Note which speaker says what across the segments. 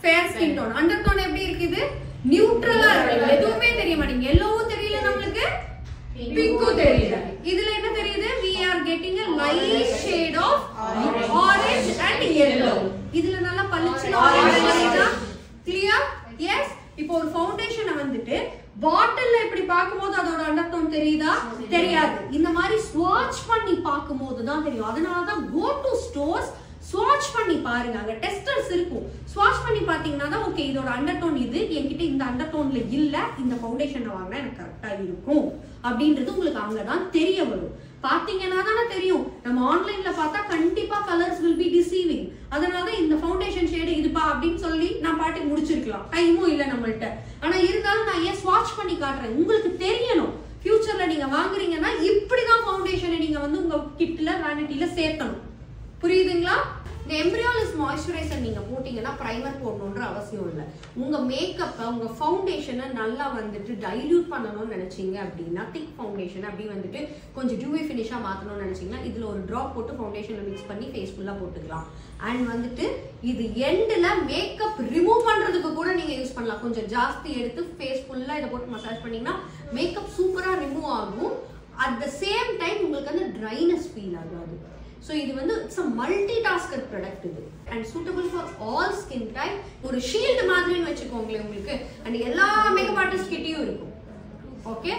Speaker 1: Fair skin tone. Under tone எப்படி இருக்குது? நியூட்ரலா இருக்கு. எதுவுமே தெரிய மாட்டேங்குது. yellowவும் தெரியல நம்மளுக்கு, பிங்க்கும் தெரியல. இதுல என்ன தெரியுது? we are getting a light shade of orange and yellow. இதுல நல்லா பளிச்சுன ஆரஞ்சு தெரியுதா? கிளியர்? எஸ். இப்போ ஒரு ஃபவுண்டேஷனை வந்துட்டு பாட்டில்ல இப்படி பாக்கும்போது அதோட அண்டர் டோன் தெரியுதா? தெரியாது. இந்த மாதிரி ஸ்வாட்ச் பண்ணி பாக்கும்போது தான் தெரியும். அதனால தான் go to stores ஸ்வாட்ச் பண்ணி பாருங்க. அங்க டெஸ்டர்ஸ் இருக்கும். ஸ்வாட்ச் பண்ணி பாத்தீங்கன்னா தான் ஓகே இதோட அண்டர் டோன் இது, என்கிட்ட இந்த அண்டர் டோன்ல இல்ல, இந்த ஃபவுண்டேஷன் வாங்கினா எனக்கு கரெக்டா இருக்கும் அப்படின்றது உங்களுக்கு அங்கதான் தெரிய வரும். பாத்தீங்கன்னா தானே தெரியும். நம்ம ஆன்லைன்ல பார்த்தா கண்டிப்பா கலர்ஸ் will be deceiving. அதனால இந்த ஃபவுண்டேஷன் ஷேட் இதுப்பா அப்படின்னு சொல்லி நான் பாட்டுக்கு முடிச்சிருக்கலாம், டைமும் இல்ல நம்மள்ட்ட. ஆனா இருந்தாலும் நான் ஏன் ஸ்வாட்ச் பண்ணி காட்டுறேன், உங்களுக்கு தெரியணும். ஃபியூச்சர்ல நீங்க வாங்குறீங்கன்னா இப்படிதான் ஃபவுண்டேஷனை நீங்க வந்து உங்க கிட்ல வேனிட்டில சேர்க்கணும். புரியுதுங்களா? இந்த எம்ப்ரியாலிஸ் மாய்ஸ்சரைசர் நீங்க போட்டீங்கன்னா பிரைமர் போடணும்ன்ற அவசியம் இல்லை. உங்க மேக்கப்பை உங்க ஃபவுண்டேஷனை நல்லா வந்துட்டு டைல்யூட் பண்ணணும்னு நினைச்சீங்க அப்படின்னா, திக் ஃபவுண்டேஷன் அப்படி வந்துட்டு கொஞ்சம் டியூவி ஃபினிஷா மாத்தணும்னு நினைச்சீங்கன்னா இதுல ஒரு டிராப் போட்டு ஃபவுண்டேஷன்ல மிக்ஸ் பண்ணி ஃபேஸ் ஃபுல்லா போட்டுக்கலாம். அண்ட் வந்துட்டு இது எண்ட்ல மேக்கப் ரிமூவ் பண்றதுக்கு கூட நீங்க யூஸ் பண்ணலாம். கொஞ்சம் ஜாஸ்தி எடுத்து ஃபேஸ் ஃபுல்லா இதை போட்டு மசாஜ் பண்ணீங்கன்னா மேக்கப் சூப்பரா ரிமூவ் ஆகும். அட் த சேம் டைம் உங்களுக்கு வந்து ட்ரைனஸ் ஃபீல் ஆகாது. So இது வந்து it's a multitasker product இது and suitable for all skin type. ஒரு ஷீல்ட் மாதிரின்னு வெச்சுக்கோங்களேன் உங்களுக்கு. and எல்லா மேக்கப் ஆர்டிஸ்ட் கிட்டயும் இருக்கும். ஓகே,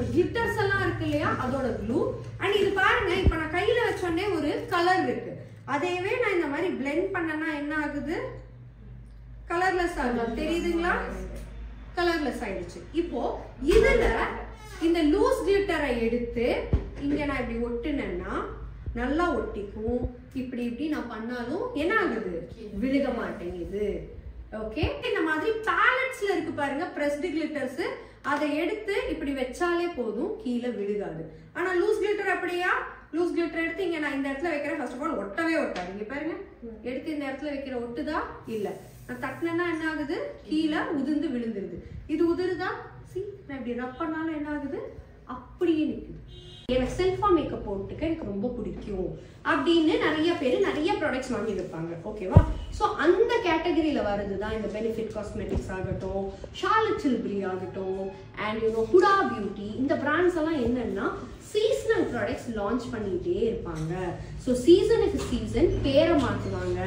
Speaker 1: கிளிட்டர்ஸ் எல்லாம் இருக்கு இல்லையா, அதோட க்ளூ. and இது பாருங்க, இப்போ நான் கையில வச்சோனே ஒரு கலர் இருக்கு. அதையவே நான் இந்த மாதிரி blend பண்ணனா என்ன ஆகுது? கலர்லெஸ் ஆகுது. தெரியுதுங்களா? கலர்லெஸ் ஆயிடுச்சு. இப்போ இதுல இந்த லூஸ் கிளிட்டரை எடுத்து இங்க நான் இப்படி ஒட்டுனேன்னா நல்லா ஒட்டிக்கும். இப்படி இப்படி நான் பண்ணாலும் என்ன ஆகுது? விழுக மாட்டேங்குது. ஓகே, இந்த மாதிரி பேலட்ஸ்ல இருக்கு பாருங்க பிரஸ்ட் கிளிட்டர்ஸ், அதை எடுத்து இப்படி வச்சாலே போதும், கீழே விழுகாது. ஆனா லூஸ் கிளிட்டர் அப்படியா? லூஸ் கிளிட்டர் எடுத்து இங்க நான் இந்த இடத்துல வைக்கிறேன், ஃபர்ஸ்ட் ஆஃப் ஆல் ஒட்டவே ஒட்டாது. இங்க பாருங்க, எடுத்து இந்த இடத்துல வைக்கிற ஒட்டுதா? இல்ல. நான் தட்டினா என்ன ஆகுது? கீழே உதிர்ந்து விழுந்துருது. இது உதிருதா? நான் இப்படி ரப் பண்ணாலும் என்ன ஆகுது? அப்படியே நிக்குது. எனக்கு செல்ஃபா மேக்கப் போட்டுக்க எனக்கு ரொம்ப பிடிக்கும் அப்படின்னு நிறைய பேர் நிறைய ப்ராடக்ட்ஸ் வாங்கி வைப்பாங்க. ஓகேவா? ஸோ அந்த கேட்டகரியில வருதுதான் இந்த பெனிஃபிட் காஸ்மெட்டிக்ஸ் ஆகட்டும், ஷார்லட் சில்பரி ஆகட்டும், அண்ட் ஹுடா பியூட்டி. இந்த பிராண்ட்ஸ் எல்லாம் என்னன்னா சீசனல் ப்ராடக்ட்ஸ் லான்ச் பண்ணிட்டே இருப்பாங்க. ஸோ சீசனுக்கு சீசன் பேரை மாற்றுவாங்க,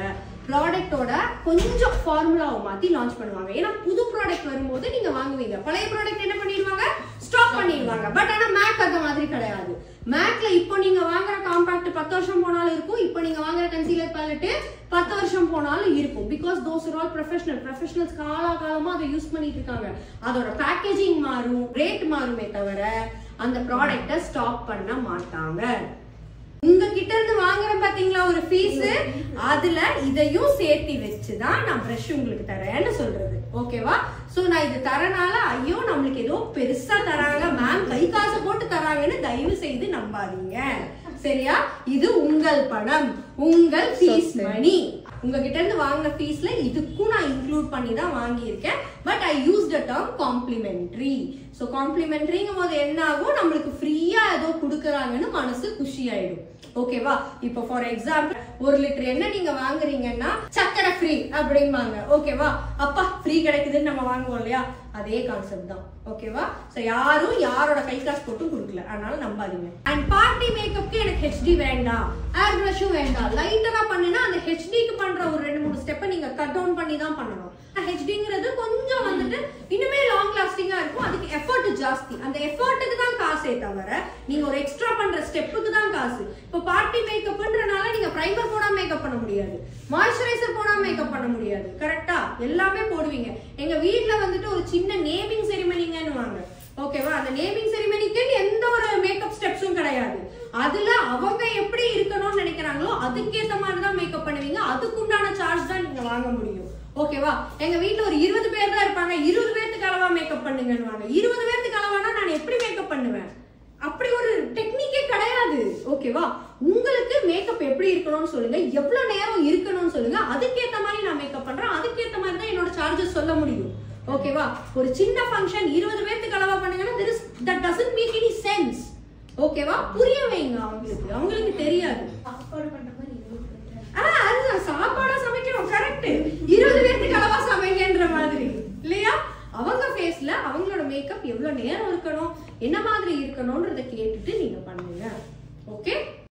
Speaker 1: ப்ராடக்டோட கொஞ்சம் ஃபார்முலாவை மாற்றி லான்ச் பண்ணுவாங்க. ஏன்னா புது ப்ராடக்ட் வரும்போது நீங்க வாங்குவீங்க, பழைய ப்ராடக்ட் என்ன பண்ணிடுவாங்க? ஸ்டாப் பண்ணிடுவாங்க. பட் ஆனா மேக் அந்த மாதிரி கிடையாது. மேக்ல இப்போ நீங்க வாங்குற காம்பாக்ட் 10 வருஷம் போனாலும் இருக்கும், இப்போ நீங்க வாங்குற கன்சீலர் பேலட் 10 வருஷம் போனாலும் இருக்கும். Because those are all professionals காலகாலமா அதை யூஸ் பண்ணிட்டு இருக்காங்க. அதோட பேக்கேஜிங் மாறும், ரேட் மாறுமே தவிர அந்த ப்ராடக்ட்டை ஸ்டாப் பண்ண மாட்டாங்க. உங்ககிட்ட இருந்து வாங்குறேன் பாத்தீங்களா ஒரு ஃபீஸ், அதுல இதையும் சேர்த்து வச்சுதான் நான் பிரஷ் உங்களுக்கு தரேன்னு சொல்றது. ஓகேவா? சோ நான் இது தரனால ஐயோ நம்மளுக்கு ஏதோ பெருசா தராங்க மேம், கை காசு போட்டு தராங்கன்னு தயவு செய்து நம்பாதீங்க. சரியா? இது உங்கள் பணம், உங்கள் ஃபீஸ் மணி. உங்ககிட்ட இருந்து வாங்கின ஃபீஸ்ல இதுக்கும் நான் இன்க்ளூட் பண்ணி தான் வாங்கியிருக்கேன். But I use the term complimentary. So காம்ப்ளிமெண்ட்ரிங்கும் போது என்ன ஆகும்? நம்மளுக்கு ஃப்ரீயா ஏதோ கொடுக்குறாங்கன்னு மனசு குஷி ஆயிடும். ஓகேவா? இப்போ ஃபார் எக்ஸாம்பிள் 1 லிட்டர் என்ன நீங்க வாங்குறீங்கன்னா சக்கரை ஃப்ரீ அப்படிம்பாங்க. ஓகேவா? அப்பா ஃப்ரீ கிடைக்குதுன்னு நம்ம வாங்குவோம் இல்லையா, அதே கான்செப்ட் தான். ஓகேவா? சோ யாரும் யாரோட கை காசு போட்டும் கொடுக்கல, அதனால நம்பாதீங்க. அண்ட் பார்ட்டி மேக்கப்க்கு எனக்கு ஹெச்டி வேண்டாம், ஏர் பிரஷும் வேண்டாம், லைட்டரா பண்ணுனா அந்த ஹெச்டிக்கு பண்ற ஒரு 2-3 ஸ்டெப்பை நீங்க கட் டவுன் பண்ணி தான் பண்ணணும். ஹெச்டிங்கிறது கொஞ்சம் வந்துட்டு இன்னுமே லாங் லாஸ்டிங்கா இருக்கும், அதுக்கு எஃபர்ட் ஜாஸ்தி. அந்த எஃபர்ட்டுக்கு தான் காசே தவிர நீங்க ஒரு எக்ஸ்ட்ரா பண்ற ஸ்டெப்புக்கு தான் காசு. இப்போ பார்ட்டி மேக்கப்ன்றனால நீங்க பிரைமர் போடாம மேக்கப் பண்ண முடியாது, மாய்ஸ்சரைசர் போடாம மேக்கப் பண்ண முடியாது. கரெக்டா? எல்லாமே போடுவீங்க. எங்க வீட்ல வந்துட்டு ஒரு சின்ன நேமிங் செரிமனிங்கன்னு வாங்க. ஓகேவா? அந்த நேமிங் செரிமனிக்கு எந்த ஒரு மேக்கப் ஸ்டெப்ஸும் கிடையாது. அதுல அவங்க எப்படி இருக்கணும்னு நினைக்கிறாங்களோ அதுக்கேத்த மாதிரி தான் மேக்கப் பண்ணுவீங்க. அதுக்குண்டான சார்ஜ் தான் நீங்க வாங்க முடியும். ஓகேவா? எங்க வீட்ல ஒரு 20 பேர் தான் இருப்பாங்க, 20 பேருக்கு அளவா மேக்கப் பண்ணுங்கன்னு வாங்க. 20 பேருக்கு அளவானா நான் எப்படி மேக்கப் பண்ணுவேன்? அப்படி ஒரு டெக்னிக்கே கிடையாது. ஓகேவா? உங்களுக்கு மேக்கப் எப்படி இருக்கணும்னு சொல்லுங்க, எவ்வளவு நேரம் இருக்கணும்னு சொல்லுங்க, அதுக்கேத்த மாதிரி நான் மேக்கப் பண்றேன், அதுக்கேத்த மாதிரி தான் என்னோட சார்ஜஸ் சொல்ல முடியும். ஓகேவா? ஒரு சின்ன ஃபங்க்ஷன் 20 பேருக்கு அளவா பண்ணுங்கன்னா that doesn't make any sense. ஓகேவா? புரிய வைங்க அவங்களுக்கு தெரியாது. சாப்பாடு பண்ற மாதிரி அதுதான் சாப்பாடா சமைக்கிறோம். கரெக்ட். 20 பேருக்கு அளவா சமைங்க மேக்கப் எவ்வளவு நேரம் இருக்கணும், என்ன மாதிரி இருக்கணும்ன்றத கேட்டுட்டு நீங்க பண்ணுங்க. ஓகே.